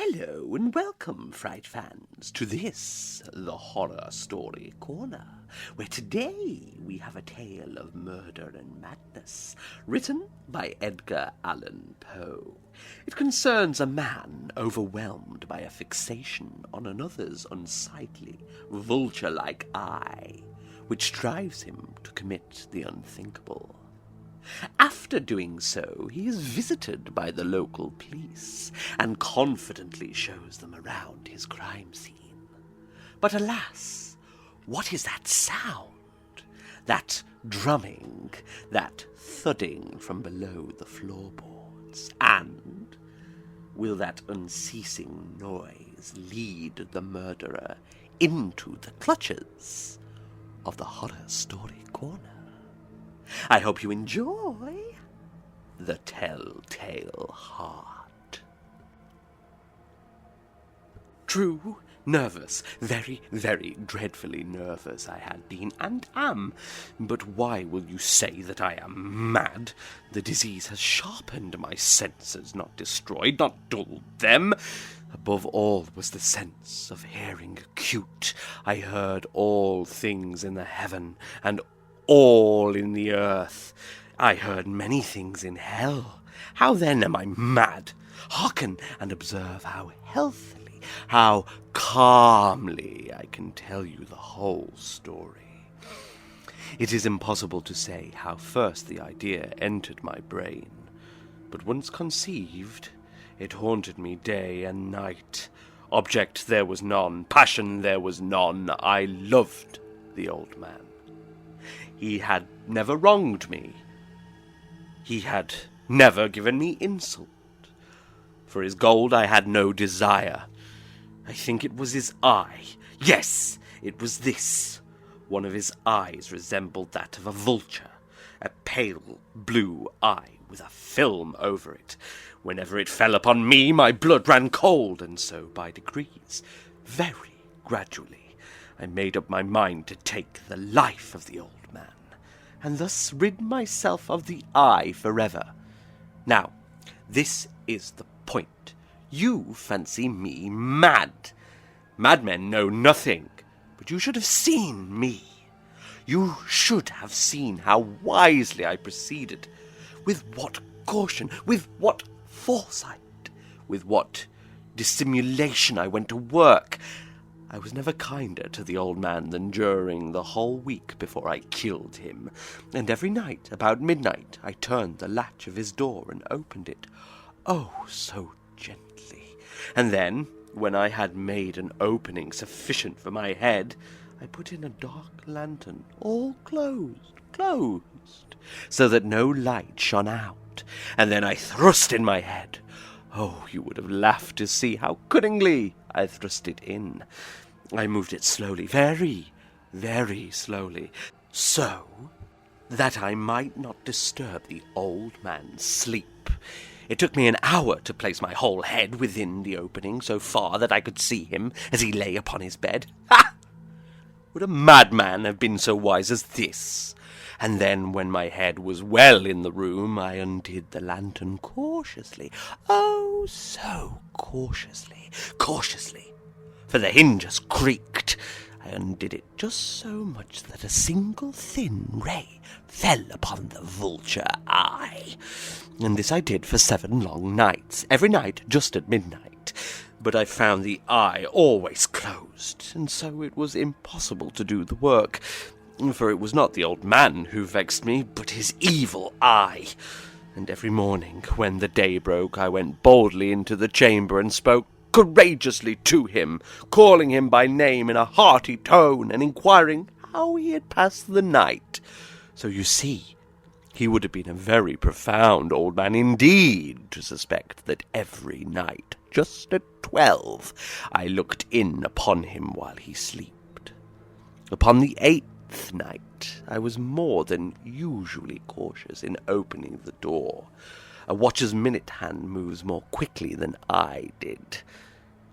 Hello and welcome, Fright fans, to this, the Horror Story Corner, where today we have a tale of murder and madness, written by Edgar Allan Poe. It concerns a man overwhelmed by a fixation on another's unsightly, vulture-like eye, which drives him to commit the unthinkable. After doing so, he is visited by the local police and confidently shows them around his crime scene. But alas, what is that sound? That drumming, that thudding from below the floorboards? And will that unceasing noise lead the murderer into the clutches of the Horror Story Corner? I hope you enjoy The Telltale Heart. True, nervous, very, very dreadfully nervous I had been and am. But why will you say that I am mad? The disease has sharpened my senses, not destroyed, not dulled them. Above all was the sense of hearing acute. I heard all things in the heaven and all in the earth. I heard many things in hell. How then am I mad? Hearken and observe how healthily, how calmly I can tell you the whole story. It is impossible to say how first the idea entered my brain, but once conceived, it haunted me day and night. Object there was none, passion there was none. I loved the old man. He had never wronged me. He had never given me insult. For his gold I had no desire. I think it was his eye. Yes, it was this. One of his eyes resembled that of a vulture, a pale blue eye with a film over it. Whenever it fell upon me, my blood ran cold, and so by degrees, very gradually, I made up my mind to take the life of the old man, and thus rid myself of the eye forever. Now, this is the point. You fancy me mad. Madmen know nothing, but you should have seen me. You should have seen how wisely I proceeded, with what caution, with what foresight, with what dissimulation I went to work. I was never kinder to the old man than during the whole week before I killed him, and every night, about midnight, I turned the latch of his door and opened it, oh, so gently. And then, when I had made an opening sufficient for my head, I put in a dark lantern, all closed, so that no light shone out, and then I thrust in my head. Oh, you would have laughed to see how cunningly I thrust it in. I moved it slowly, very, very slowly, so that I might not disturb the old man's sleep. It took me an hour to place my whole head within the opening so far that I could see him as he lay upon his bed. Ha! Would a madman have been so wise as this? And then, when my head was well in the room, I undid the lantern cautiously. Oh, so cautiously, for the hinges creaked. I undid it just so much that a single thin ray fell upon the vulture eye. And this I did for 7 long nights, every night just at midnight. But I found the eye always closed, and so it was impossible to do the work. For it was not the old man who vexed me, but his evil eye. And every morning, when the day broke, I went boldly into the chamber and spoke courageously to him, calling him by name in a hearty tone, and inquiring how he had passed the night. So you see, he would have been a very profound old man indeed to suspect that every night, just at 12, I looked in upon him while he slept. Upon the 8th night, I was more than usually cautious in opening the door. A watch's minute hand moves more quickly than I did.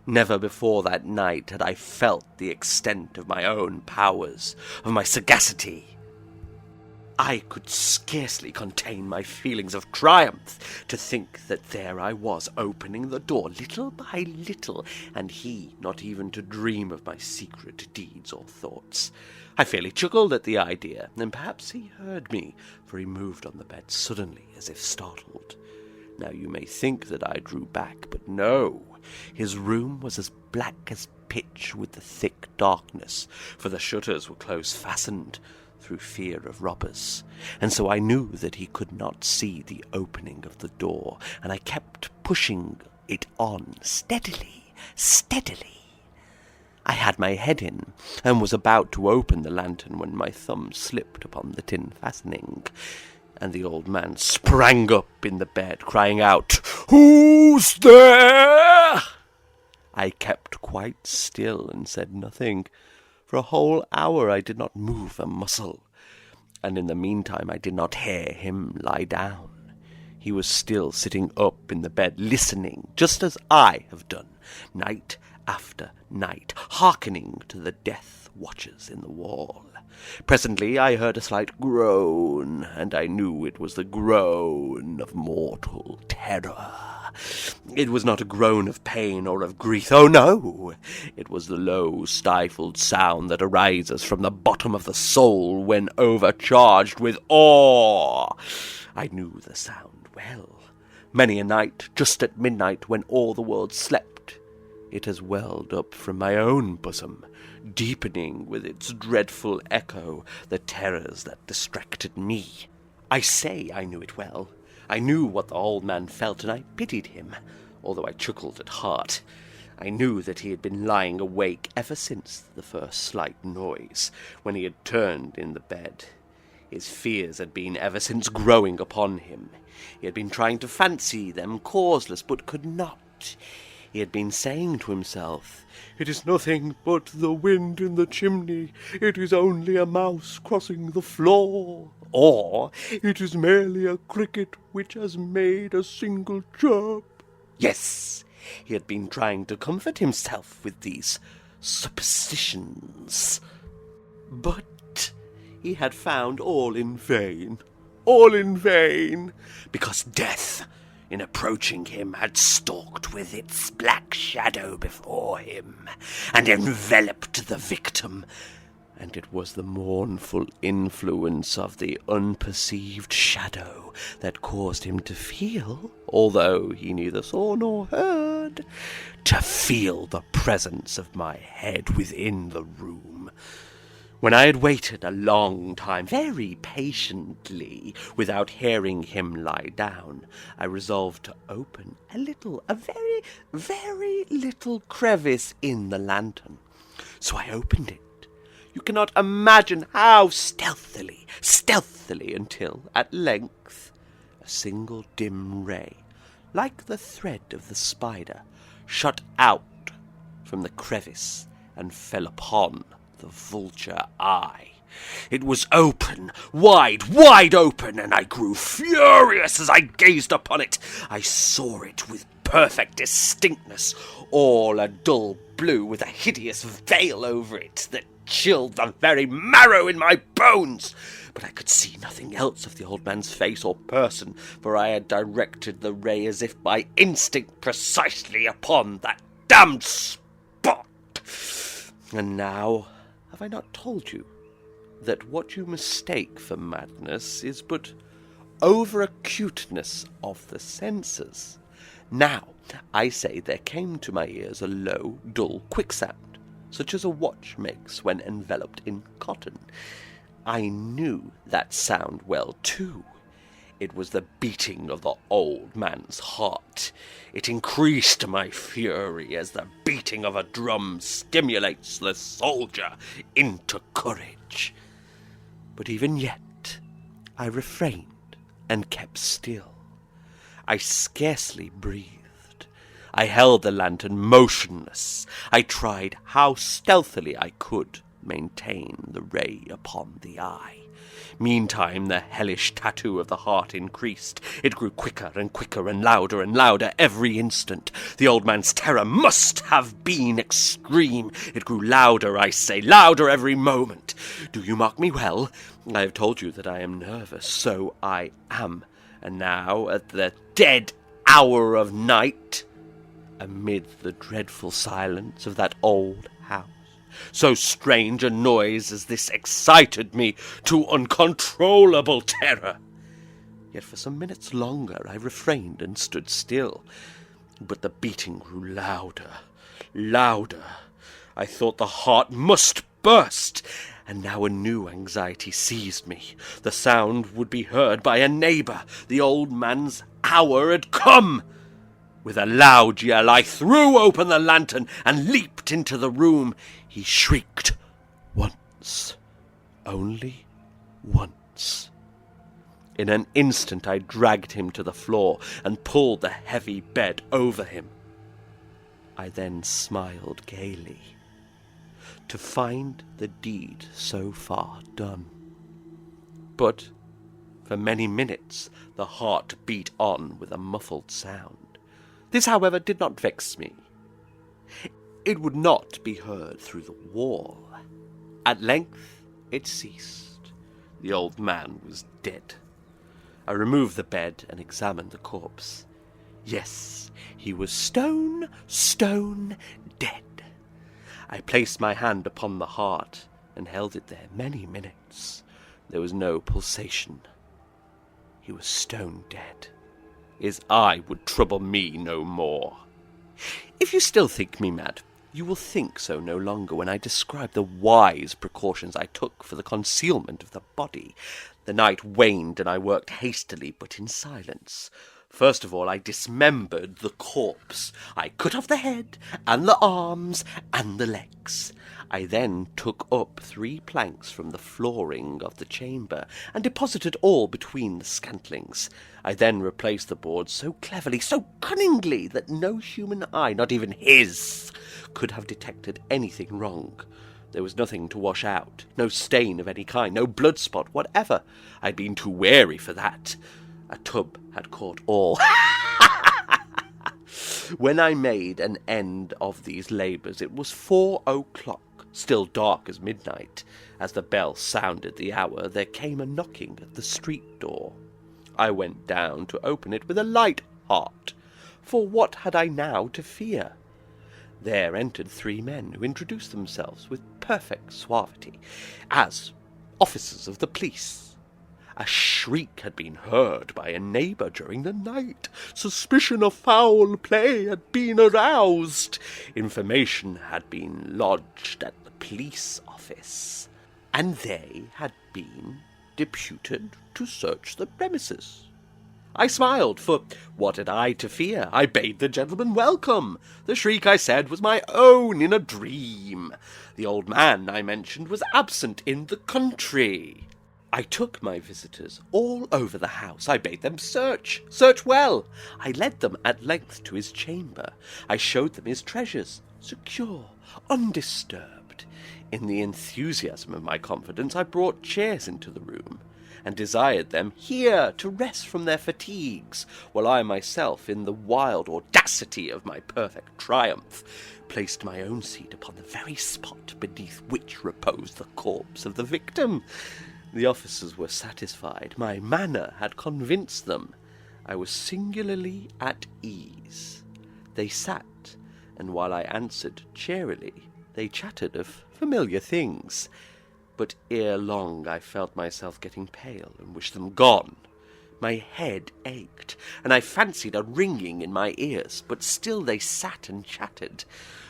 Never before that night had I felt the extent of my own powers, of my sagacity. I could scarcely contain my feelings of triumph to think that there I was, opening the door little by little, and he not even to dream of my secret deeds or thoughts. I fairly chuckled at the idea, and perhaps he heard me, for he moved on the bed suddenly, as if startled. Now you may think that I drew back, but no. His room was as black as pitch with the thick darkness, for the shutters were close fastened through fear of robbers, and so I knew that he could not see the opening of the door, and I kept pushing it on steadily. I had my head in, and was about to open the lantern when my thumb slipped upon the tin fastening, and the old man sprang up in the bed, crying out, "Who's there?" I kept quite still and said nothing. For a whole hour I did not move a muscle, and in the meantime I did not hear him lie down. He was still sitting up in the bed, listening, just as I have done, night after night, hearkening to the death watches in the wall. Presently I heard a slight groan, and I knew it was the groan of mortal terror. It was not a groan of pain or of grief. Oh, no! It was the low, stifled sound that arises from the bottom of the soul when overcharged with awe. I knew the sound well. Many a night, just at midnight, when all the world slept, it has welled up from my own bosom, deepening with its dreadful echo the terrors that distracted me. I say I knew it well. I knew what the old man felt, and I pitied him, although I chuckled at heart. I knew that he had been lying awake ever since the first slight noise, when he had turned in the bed. His fears had been ever since growing upon him. He had been trying to fancy them causeless, but could not. He had been saying to himself, "It is nothing but the wind in the chimney. It is only a mouse crossing the floor." Or, "It is merely a cricket which has made a single chirp." Yes, he had been trying to comfort himself with these suppositions. But he had found all in vain, because death, in approaching him, had stalked with its black shadow before him, and enveloped the victim, and it was the mournful influence of the unperceived shadow that caused him to feel, although he neither saw nor heard, to feel the presence of my head within the room. When I had waited a long time, very patiently, without hearing him lie down, I resolved to open a very, very little crevice in the lantern. So I opened it. You cannot imagine how stealthily, until, at length, a single dim ray, like the thread of the spider, shot out from the crevice and fell upon the vulture eye. It was open, wide open, and I grew furious as I gazed upon it. I saw it with perfect distinctness, all a dull blue, with a hideous veil over it that chilled the very marrow in my bones. But I could see nothing else of the old man's face or person, for I had directed the ray as if by instinct precisely upon that damned spot. And now, have I not told you that what you mistake for madness is but over-acuteness of the senses? Now, I say there came to my ears a low, dull, quick sound, such as a watch makes when enveloped in cotton. I knew that sound well, too. It was the beating of the old man's heart. It increased my fury as the beating of a drum stimulates the soldier into courage. But even yet, I refrained and kept still. I scarcely breathed. I held the lantern motionless. I tried how stealthily I could maintain the ray upon the eye. Meantime the hellish tattoo of the heart increased. It grew quicker and quicker and louder every instant. The old man's terror must have been extreme. It grew louder, I say, louder every moment. Do you mark me well? I have told you that I am nervous, so I am. And now, at the dead hour of night, amid the dreadful silence of that old house, so strange a noise as this excited me to uncontrollable terror. Yet for some minutes longer I refrained and stood still, but the beating grew louder. I thought the heart must burst, and now a new anxiety seized me. The sound would be heard by a neighbour. The old man's hour had come. With a loud yell, I threw open the lantern and leaped into the room. He shrieked once, only once. In an instant I dragged him to the floor and pulled the heavy bed over him. I then smiled gaily, to find the deed so far done. But for many minutes the heart beat on with a muffled sound. This, however, did not vex me. It would not be heard through the wall. At length it ceased. The old man was dead. I removed the bed and examined the corpse. Yes, he was stone dead. I placed my hand upon the heart and held it there many minutes. There was no pulsation. He was stone dead. His eye would trouble me no more. If you still think me mad, you will think so no longer when I describe the wise precautions I took for the concealment of the body. The night waned, and I worked hastily, but in silence. First of all, I dismembered the corpse. I cut off the head, and the arms, and the legs. I then took up 3 planks from the flooring of the chamber, and deposited all between the scantlings. I then replaced the boards so cleverly, so cunningly, that no human eye, not even his, could have detected anything wrong. There was nothing to wash out, no stain of any kind, no blood spot whatever. I'd been too wary for that. A tub had caught all. When I made an end of these labours, it was 4 o'clock, still dark as midnight. As the bell sounded the hour, there came a knocking at the street door. I went down to open it with a light heart, for what had I now to fear? There entered 3 men, who introduced themselves with perfect suavity as officers of the police. A shriek had been heard by a neighbour during the night. Suspicion of foul play had been aroused. Information had been lodged at the police office, and they had been deputed to search the premises. I smiled, for what had I to fear? I bade the gentleman welcome. The shriek, I said, was my own in a dream. The old man, I mentioned, was absent in the country. I took my visitors all over the house. I bade them search well. I led them at length to his chamber. I showed them his treasures, secure, undisturbed. In the enthusiasm of my confidence, I brought chairs into the room, and desired them here to rest from their fatigues, while I myself, in the wild audacity of my perfect triumph, placed my own seat upon the very spot beneath which reposed the corpse of the victim. The officers were satisfied. My manner had convinced them. I was singularly at ease. They sat, and while I answered cheerily, they chatted of familiar things. But ere long I felt myself getting pale, and wished them gone. My head ached, and I fancied a ringing in my ears, but still they sat and chatted.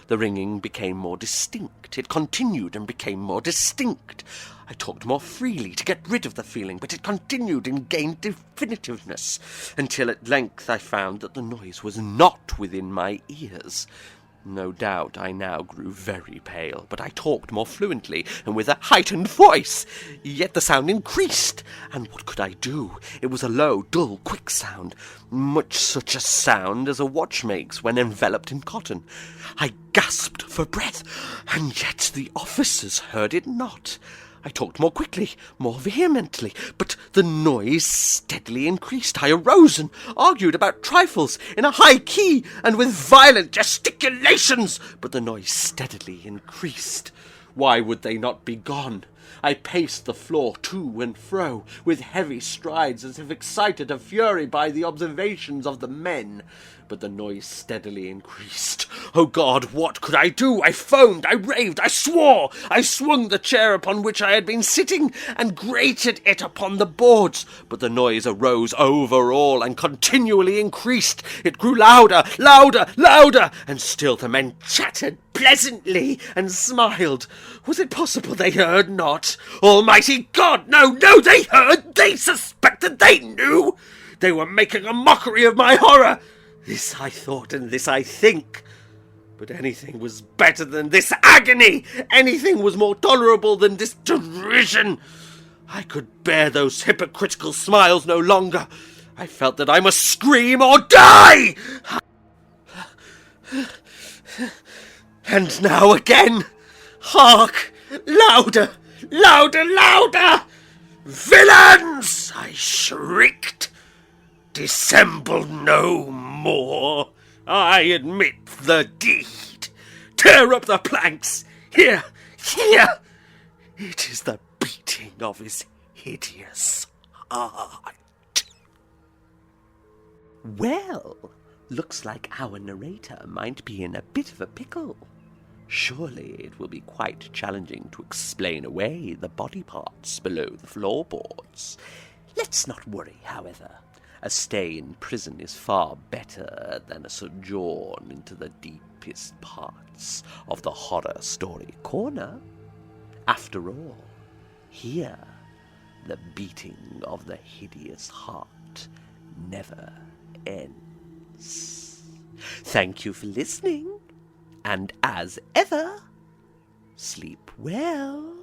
The ringing became more distinct. It continued and became more distinct. I talked more freely to get rid of the feeling, but it continued and gained definitiveness, until at length I found that the noise was not within my ears. No doubt I now grew very pale, but I talked more fluently and with a heightened voice. Yet the sound increased, and what could I do? It was a low, dull, quick sound, much such a sound as a watch makes when enveloped in cotton. I gasped for breath, and yet the officers heard it not. I talked more quickly, more vehemently, but the noise steadily increased. I arose and argued about trifles in a high key and with violent gesticulations, but the noise steadily increased. Why would they not be gone? I paced the floor to and fro, with heavy strides, as if excited to fury by the observations of the men. But the noise steadily increased. Oh God, what could I do? I foamed, I raved, I swore. I swung the chair upon which I had been sitting, and grated it upon the boards. But the noise arose over all, and continually increased. It grew louder, louder, louder, and still the men chattered pleasantly, and smiled. Was it possible they heard not? Almighty God, no, no, they heard, they suspected, they knew. They were making a mockery of my horror. This I thought, and this I think. But anything was better than this agony. Anything was more tolerable than this derision. I could bear those hypocritical smiles no longer. I felt that I must scream or die. And now again. Hark! Louder! Louder! Louder! Villains! I shrieked. Dissemble no more. I admit the deed. Tear up the planks. Here, here. It is the beating of his hideous heart. Well, looks like our narrator might be in a bit of a pickle. Surely it will be quite challenging to explain away the body parts below the floorboards. Let's not worry, however. A stay in prison is far better than a sojourn into the deepest parts of the horror story corner. After all, here the beating of the hideous heart never ends. Thank you for listening, and as ever, sleep well.